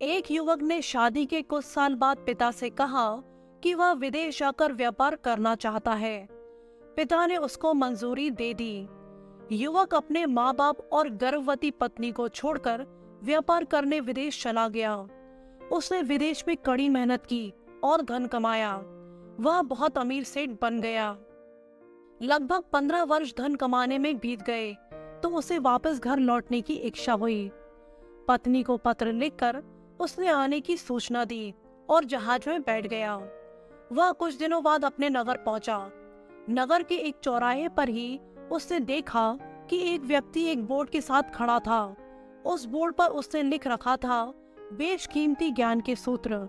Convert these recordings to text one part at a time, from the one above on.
एक युवक ने शादी के कुछ साल बाद पिता से कहा कि वह विदेश जाकर व्यापार करना चाहता है। पिता ने उसको मंजूरी दे दी। युवक अपने माँ बाप और गर्भवती पत्नी को छोड़कर व्यापार करने विदेश चला गया। उसने विदेश में कड़ी मेहनत की और धन कमाया। वह बहुत अमीर सेठ बन गया। लगभग 15 वर्ष धन कमाने में बीत गए तो उसे वापस घर लौटने की इच्छा हुई। पत्नी को पत्र लिखकर उसने आने की सूचना दी और जहाज में बैठ गया। वह कुछ दिनों बाद अपने नगर पहुंचा। नगर के एक चौराहे पर ही उसने देखा कि एक व्यक्ति एक बोर्ड के साथ खड़ा था। उस बोर्ड पर उसने लिख रखा था, बेशकीमती ज्ञान के सूत्र।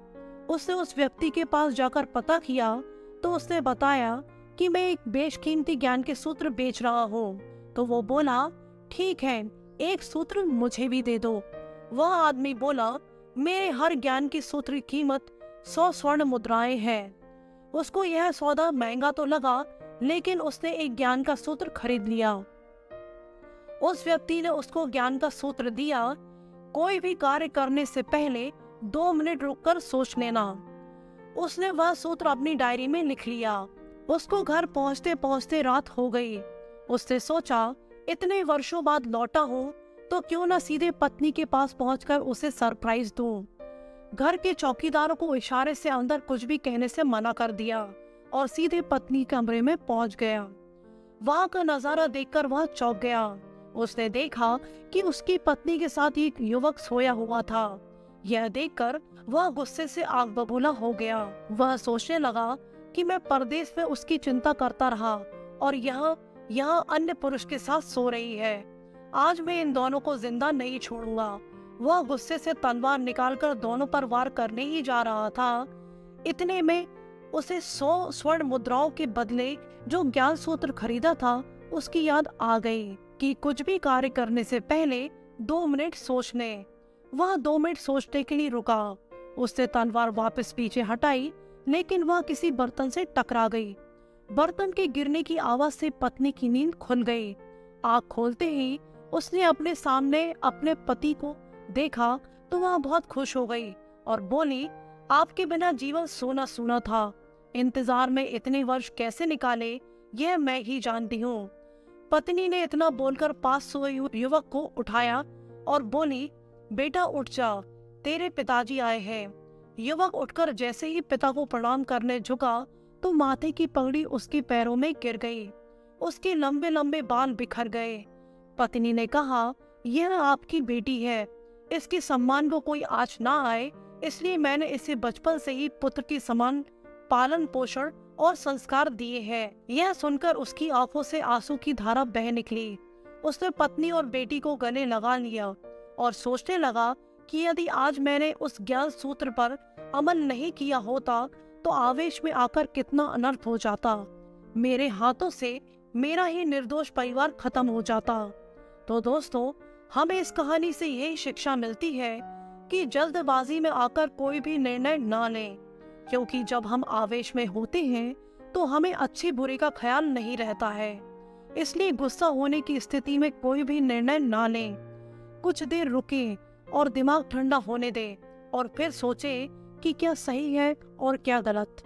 उसने उस व्यक्ति के पास जाकर पता किया तो उसने बताया कि मैं एक बेशकीमती ज्ञान के सूत्र बेच रहा हूँ। तो वो बोला, ठीक है, एक सूत्र मुझे भी दे दो। वह आदमी बोला, मेरे हर ज्ञान की सूत्र की कीमत 100 स्वर्ण मुद्राएं हैं। उसको यह सौदा महंगा तो लगा, लेकिन उसने एक ज्ञान का सूत्र खरीद लिया। उस व्यक्ति ने उसको ज्ञान का सूत्र दिया, कोई भी कार्य करने से पहले 2 मिनट रुककर सोच लेना। उसने वह सूत्र अपनी डायरी में लिख लिया। उसको घर पहुंचते पहुंचते रात हो गई। उसने सोचा, इतने वर्षों बाद लौटा हूँ तो क्यों ना सीधे पत्नी के पास पहुंचकर उसे सरप्राइज दूं। घर के चौकीदारों को इशारे से अंदर कुछ भी कहने से मना कर दिया और सीधे पत्नी कमरे में पहुंच गया। वहां का नजारा देखकर वह चौंक गया। उसने देखा कि उसकी पत्नी के साथ एक युवक सोया हुआ था। यह देखकर वह गुस्से से आग बबूला हो गया। वह सोचने लगा कि मैं परदेश में उसकी चिंता करता रहा और यहाँ अन्य पुरुष के साथ सो रही है। आज मैं इन दोनों को जिंदा नहीं छोड़ूंगा। वह गुस्से से तलवार निकालकर दोनों पर वार करने ही जा रहा था। इतने में उसे 100 स्वर्ण मुद्राओं के बदले जो ज्ञान सूत्र खरीदा था उसकी याद आ गई कि कुछ भी कार्य करने से पहले 2 मिनट सोच ले। वह 2 मिनट सोचने के लिए रुका। उसने तलवार वापस पीछे हटाई, लेकिन वह किसी बर्तन से टकरा गई। बर्तन के गिरने की आवाज से पत्नी की नींद खुल गई। आँख खोलते ही उसने अपने सामने अपने पति को देखा तो वह बहुत खुश हो गई और बोली, आपके बिना जीवन सोना सूना था। इंतजार में इतने वर्ष कैसे निकाले यह मैं ही जानती हूँ। पत्नी ने इतना बोलकर पास सोए युवक को उठाया और बोली, बेटा उठ जा, तेरे पिताजी आए हैं। युवक उठकर जैसे ही पिता को प्रणाम करने झुका तो माथे की पगड़ी उसके पैरों में गिर गई। उसके लंबे लंबे बाल बिखर गए। पत्नी ने कहा, यह आपकी बेटी है, इसके सम्मान को कोई आँच ना आए, इसलिए मैंने इसे बचपन से ही पुत्र के समान पालन पोषण और संस्कार दिए हैं। यह सुनकर उसकी आंखों से आंसू की धारा बह निकली। उसने पत्नी और बेटी को गले लगा लिया और सोचने लगा कि यदि आज मैंने उस ज्ञान सूत्र पर अमल नहीं किया होता तो आवेश में आकर कितना अनर्थ हो जाता। मेरे हाथों से मेरा ही निर्दोष परिवार खत्म हो जाता। तो दोस्तों, हमें इस कहानी से यही शिक्षा मिलती है कि जल्दबाजी में आकर कोई भी निर्णय ना लें, क्योंकि जब हम आवेश में होते हैं तो हमें अच्छी बुरे का ख्याल नहीं रहता है। इसलिए गुस्सा होने की स्थिति में कोई भी निर्णय ना लें। कुछ देर रुकें और दिमाग ठंडा होने दें और फिर सोचें कि क्या सही है और क्या गलत।